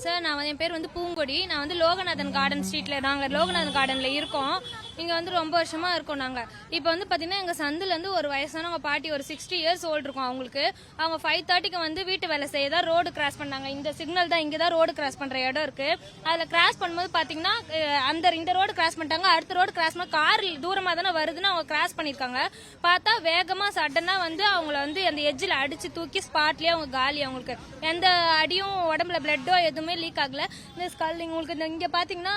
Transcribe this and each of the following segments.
Sir நான் என் பேர் வந்து பூங்கொடி. நான் வந்து லோகநாதன் கார்டன் ஸ்ட்ரீட்ல நாங்கள் லோகநாதன் கார்டன்ல இருக்கோம். இங்கே வந்து ரொம்ப வருஷமா இருக்கோம் நாங்கள். இப்போ வந்து பார்த்தீங்கன்னா எங்கள் சந்துலேருந்து ஒரு வயசானவங்க பாட்டி ஒரு 60 இயர்ஸ் ஓல்டு இருக்கும் அவங்களுக்கு. அவங்க 5:30க்கு வந்து வீட்டு வேலை செய்ய தான் ரோடு கிராஸ் பண்ணாங்க. இந்த சிக்னல் தான் இங்கே தான் ரோடு கிராஸ் பண்ணுற இடம் இருக்கு. அதில் கிராஸ் பண்ணும்போது பார்த்தீங்கன்னா இந்த ரோடு கிராஸ் பண்ணிட்டாங்க. அடுத்த ரோடு கிராஸ் பண்ண கார் தூரமாக தானே வருதுன்னு அவங்க கிராஸ் பண்ணியிருக்காங்க. பார்த்தா வேகமாக சடனாக வந்து அவங்கள வந்து அந்த எட்ஜில் அடிச்சு தூக்கி ஸ்பாட்லேயே அவங்க காலி. அவங்களுக்கு எந்த அடியும் உடம்புல பிளட்டோ எதுவுமே லீக் ஆகல. இந்த ஸ்கல் உங்களுக்கு இங்கே பார்த்தீங்கன்னா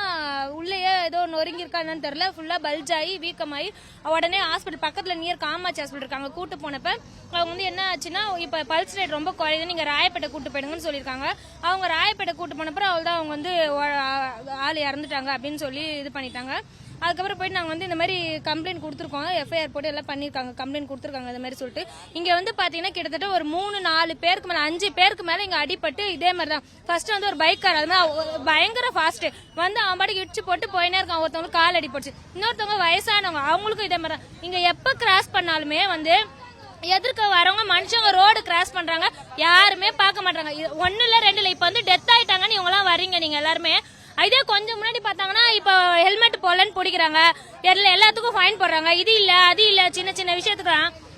உள்ளேயே ஏதோ நொறுங்கியிருக்கான்னு தெரியல. ஃபுல்லாக பல்ஜ் ஆகி வீக்கமாகி உடனே ஹாஸ்பிட்டல் பக்கத்தில் நியர் காமாட்சி ஹாஸ்பிட்டல் இருக்காங்க கூட்டு போனப்ப அவங்க வந்து என்ன ஆச்சுன்னா இப்போ பல்ஸ் ரேட் ரொம்ப குறையுது, நீங்கள் ராயப்பேட்டை கூட்டு போயிடுங்கன்னு சொல்லியிருக்காங்க. அவங்க ராயப்பேட்டை கூட்டு போனப்பறம் அவள் தான் அவங்க வந்து ஆள் இறந்துட்டாங்க அப்படின்னு சொல்லி இது பண்ணிட்டாங்க. அதுக்கப்புறம் போயிட்டு நாங்கள் வந்து இந்த மாதிரி கம்ப்ளைண்ட் கொடுத்துருக்கோம். எஃப்ஐஆர் போட்டு எல்லாம் பண்ணியிருக்காங்க, கம்ப்ளைண்ட் கொடுத்துருக்காங்க. இந்த மாதிரி சொல்லிட்டு இங்கே வந்து பார்த்தீங்கன்னா கிட்டத்தட்ட ஒரு 3-4 பேருக்கு மேலே 5 பேருக்கு மேலே இங்கே அடிபட்டு இதே மாதிரி தான். ஃபர்ஸ்ட் வந்து ஒரு பைக்கார் அது மாதிரி பயங்கர ஃபாஸ்ட்டு வந்து அவன் பாட்டுக்கு இடிச்சு போட்டு போயினே இருக்கான். ஒருத்தவங்களுக்கு கால் அடிப்பட்டுச்சு. இன்னொருத்தவங்க வயசானவங்க அவங்களுக்கும் இதே மாதிரி தான். இங்கே எப்போ கிராஸ் பண்ணாலுமே வந்து எதிர்க்க வரவங்க மனுஷங்க ரோடு கிராஸ் பண்றாங்க, யாருமே பார்க்க மாட்டாங்க. 1 இல்ல 2 இல்ல இப்ப வந்து டெத் ஆயிட்டாங்கன்னு இவங்க எல்லாம் வர்றீங்க நீங்க எல்லாருமே. இதே கொஞ்சம் முன்னாடி பார்த்தாங்கன்னா இப்ப ஹெல்மெட் போடலன்னு பிடிக்கிறாங்க, எல்லாத்துக்கும் ஃபைன் போடுறாங்க. இது இல்ல அது இல்ல சின்ன சின்ன விஷயத்துக்கு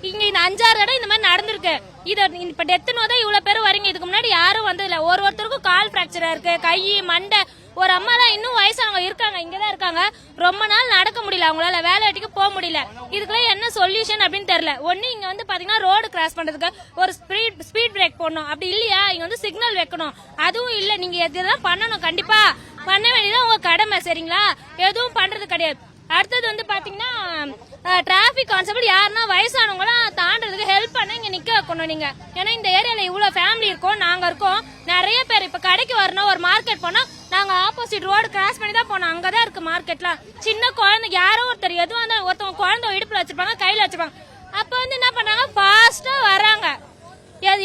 இங்க இந்த 5-6 இடம் இந்த மாதிரி நடந்திருக்கு. இது இப்ப டெத்துனோ தான் இவ்வளவு பேர் வரீங்க. இதுக்கு முன்னாடி யாரும் வந்ததில்ல. ஒருத்தருக்கும் கால் பிராக்சரா இருக்கு, கை மண்டை. ஒரு அம்மா தான் இன்னும் வயசானவங்க இருக்காங்க, இங்கதான் இருக்காங்க. ரொம்ப நாள் நடக்க முடியல, அவங்களால வேலை வெட்டிக்கு போக முடியல. இதுக்கெல்லாம் என்ன சொல்யூஷன் அப்படின்னு தெரியல. ஒண்ணு இங்க வந்து பாத்தீங்கன்னா ரோடு கிராஸ் பண்றதுக்கு ஒரு ஸ்பீட் பிரேக் போடணும். அப்படி இல்லையா இங்க வந்து சிக்னல் வைக்கணும். அதுவும் இல்ல. நீங்க இதெல்லாம் பண்ணணும், கண்டிப்பா பண்ண வேண்டியதான் உங்க கடமை. சரிங்களா? எதுவும் பண்றது கிடையாது. அடுத்தது வந்து பாத்தீங்கன்னா டிராபிக் கான்ஸ்டபிள் யாருன்னா வயசானவங்களாம் தாண்டதுக்கு ஹெல்ப் பண்ண இங்க நிக்க வைக்கணும் நீங்க. ஏன்னா இந்த ஏரியால இவ்வளவு ஃபேமிலி இருக்கோம், நாங்க இருக்கோம் நிறைய பேர். இப்ப கடைக்கு வரணும், ஒரு மார்க்கெட் போனா நாங்க ஆப்போசிட் ரோடு கிராஸ் பண்ணி தான் போனோம். அங்கதான் இருக்கு மார்க்கெட்லாம். சின்ன குழந்தை யாரோ ஒருத்தர் எதுவும் வந்து ஒருத்தவங்க குழந்தை இடுப்புல வச்சிருப்பாங்க, கையில வச்சிருப்பாங்க. அப்ப வந்து என்ன பண்றாங்க, ஃபாஸ்டா வராங்க.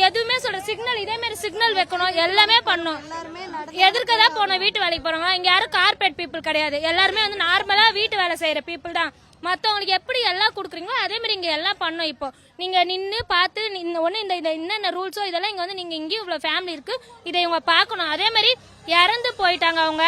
எதுவுமே சொல்ற சிக்னல் இதே மாதிரி சிக்னல் வைக்கணும், எல்லாமே பண்ணணும். எதிர்க்கதான் போனோம் வீட்டு வேலைக்கு போறவங்க. இங்க யாரும் கார்பரேட் பீப்புள் கிடையாது, எல்லாருமே வந்து நார்மலா வீட்டு வேலை செய்யற பீப்புள் தான். மத்தவங்களுக்கு எப்படி எல்லாம் கொடுக்குறீங்களோ அதே மாதிரி இங்க எல்லாம் பண்ணோம். இப்போ நீங்க நின்று பார்த்து ஒண்ணு இந்த என்னென்ன ரூல்ஸோ இதெல்லாம் இங்க வந்து நீங்க இங்கேயும் இவ்வளவு ஃபேமிலி இருக்கு, இதை இவங்க பாக்கணும். அதே மாதிரி இறந்து போயிட்டாங்க, அவங்க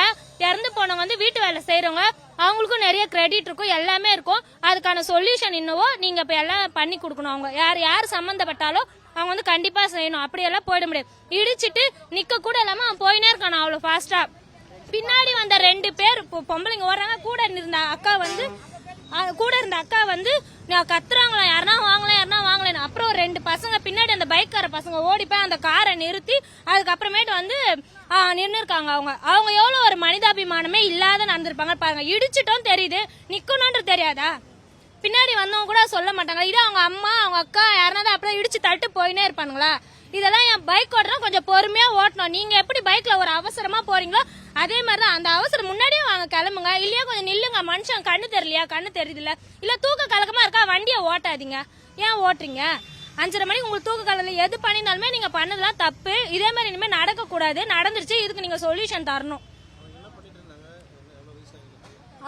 இறந்து போனவங்க வந்து வீட்டு வேலை செய்யறவங்க, அவங்களுக்கும் நிறைய கிரெடிட் இருக்கும், எல்லாமே இருக்கும். அதுக்கான சொல்யூஷன் இன்னவோ நீங்க இப்ப எல்லாம் பண்ணி கொடுக்கணும். அவங்க யார் சம்பந்தப்பட்டாலும் அவங்க வந்து கண்டிப்பா செய்யணும். அப்படியெல்லாம் போயிட முடியாது. இடிச்சிட்டு நிக்க கூட இல்லாம அவன் போயினே இருக்கான் அவ்வளவு ஃபாஸ்டா. பின்னாடி வந்த 2 பேர் பொம்பளைங்க ஓடுறாங்க. கூட இருந்த அக்கா வந்து கத்துறாங்களாம், யாருன்னா வாங்கலாம். அப்புறம் 2 பசங்க பின்னாடி அந்த பைக்கார பசங்க ஓடி போய் அந்த காரை நிறுத்தி அதுக்கப்புறமேட்டு வந்து நின்று இருக்காங்க. அவங்க எவ்வளவு ஒரு மனிதாபிமானமே இல்லாத நடந்திருப்பாங்க பாருங்க. இடிச்சிட்டோம் தெரியுது, நிக்கணும்ன்றது தெரியாதா? பின்னாடி வந்தவங்க கூட சொல்ல மாட்டாங்க. இது அவங்க அம்மா அவங்க அக்கா யாருன்னா அப்படியே இடிச்சு தட்டு போயினே இருப்பானுங்களா? இதெல்லாம் என் பைக் ஓட்டுறா கொஞ்சம் பொறுமையா ஓட்டணும். நீங்க எப்படி பைக்ல ஒரு அவசரமா போறீங்களோ அதே மாதிரிதான் அந்த அவசரம் முன்னாடியே வாங்க, கிளம்புங்க. இல்லையா கொஞ்சம் நில்லுங்க. மனுஷன் கண்ணு தெரியலையா, கண்ணு தெரியுது இல்ல தூக்க கலக்கமா இருக்கா, வண்டியை ஓட்டாதீங்க. ஏன் ஓட்டுறீங்க? 5:30 மணிக்கு உங்களுக்கு தூக்க கலக்கல எது பண்ணினாலுமே நீங்க பண்ணதெல்லாம் தப்பு. இதே மாதிரி இனிமே நடக்க கூடாது. நடந்துருச்சு, இதுக்கு நீங்க சொல்யூஷன் தரணும்.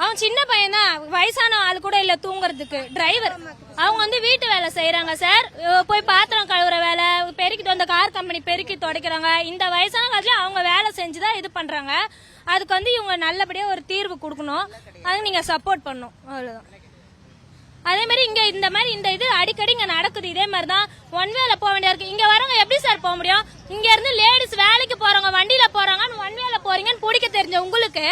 அவன் சின்ன பையன் தான், வயசான ஆள் கூட இல்ல தூங்குறதுக்கு. டிரைவர் அவங்க வந்து வீட்டு வேலை செய்யறாங்க சார். போய் பாத்திரம் கழுவுற வேலை, பெருக்கிட்டு வந்த கார் கம்பெனி பெருக்கி துடைக்கிறாங்க. இந்த வயசான காலத்துல அவங்க வேலை செஞ்சுதான் இது பண்றாங்க. அதுக்கு வந்து இவங்க நல்லபடியா ஒரு தீர்வு கொடுக்கணும். அதுக்கு நீங்க சப்போர்ட் பண்ணணும், அவ்வளவுதான். அதே மாதிரி இங்க இந்த மாதிரி இந்த இது அடிக்கடி இங்க நடக்குது. இதே மாதிரிதான் ஒன் வேல போக வேண்டியா இருக்கு. இங்க வரவங்க எப்படி சார் போக முடியும்? இங்க இருந்து லேடிஸ் வேலைக்கு போறவங்க வண்டியில போறாங்க, ஒன் வேல போறீங்கன்னு பிடிக்க தெரிஞ்ச உங்களுக்கு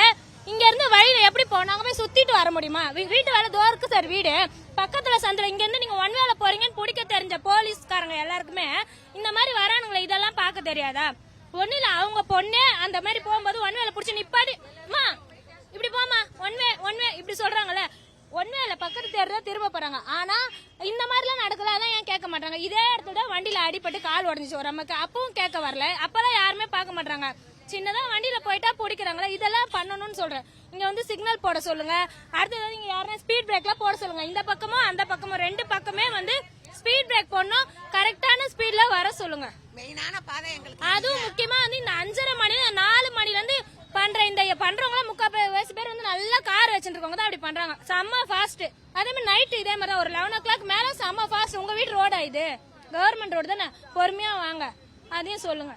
இங்க இருந்து வழியில எப்படி போனாங்க போய் சுத்திட்டு வர முடியுமா? வீட்டு வேலை தூரம் இருக்கு சார், வீடு பக்கத்துல சந்தில. இங்க இருந்து நீங்க ஒன் வேலை போறீங்கன்னு பிடிக்க தெரிஞ்ச போலீஸ்காரங்க எல்லாருக்குமே இந்த மாதிரி வரானுங்களே, இதெல்லாம் பார்க்க தெரியாதா? ஒண்ணு இல்ல, அவங்க பொண்ணு அந்த மாதிரி போகும்போது ஒன் வேலை புடிச்சு நிப்பாடி இப்படி போமா ஒன் வே இப்படி சொல்றாங்கல்ல. ஒன் வேலை பக்கத்து தேர்தா திரும்ப போறாங்க. ஆனா இந்த மாதிரி எல்லாம் நடக்கல, அதெல்லாம் ஏன் கேட்க மாட்டாங்க? இதே இடத்துல வண்டியில அடிபட்டு கால் உடஞ்சிச்சு ஒரு அம்மாக்கு, அப்பவும் கேட்க வரல. அப்பெல்லாம் யாருமே பார்க்க மாட்டாங்க. சின்னதா வண்டியில போயிட்டா பிடிக்கிறாங்களா? இதெல்லாம் பண்ணணும்னு சொல்றேன். இங்க வந்து சிக்னல் போட சொல்லுங்க. அடுத்தது நீங்க யாரும் ஸ்பீட் பிரேக்லாம் போட சொல்லுங்க. இந்த பக்கமும் அந்த பக்கமும் 2 பக்கமே வந்து ஸ்பீட் பிரேக் போடணும். கரெக்டான ஸ்பீட்ல வர சொல்லுங்க. அதுவும் முக்கியமா வந்து இந்த 5:30 மணி 4 மணில இருந்து பண்றவங்க 3/4 பேர் வந்து நல்லா கார் வச்சிருக்கவங்க தான் அப்படி பண்றாங்க. செம்ம ஃபாஸ்ட். அதே மாதிரி நைட் இதே மாதிரி ஒரு 11 o'clock மேல செம்ம ஃபாஸ்ட். உங்க வீட்டு ரோடா இது? கவர்மெண்ட் ரோடு தானே, பொறுமையா வாங்க. அதையும் சொல்லுங்க.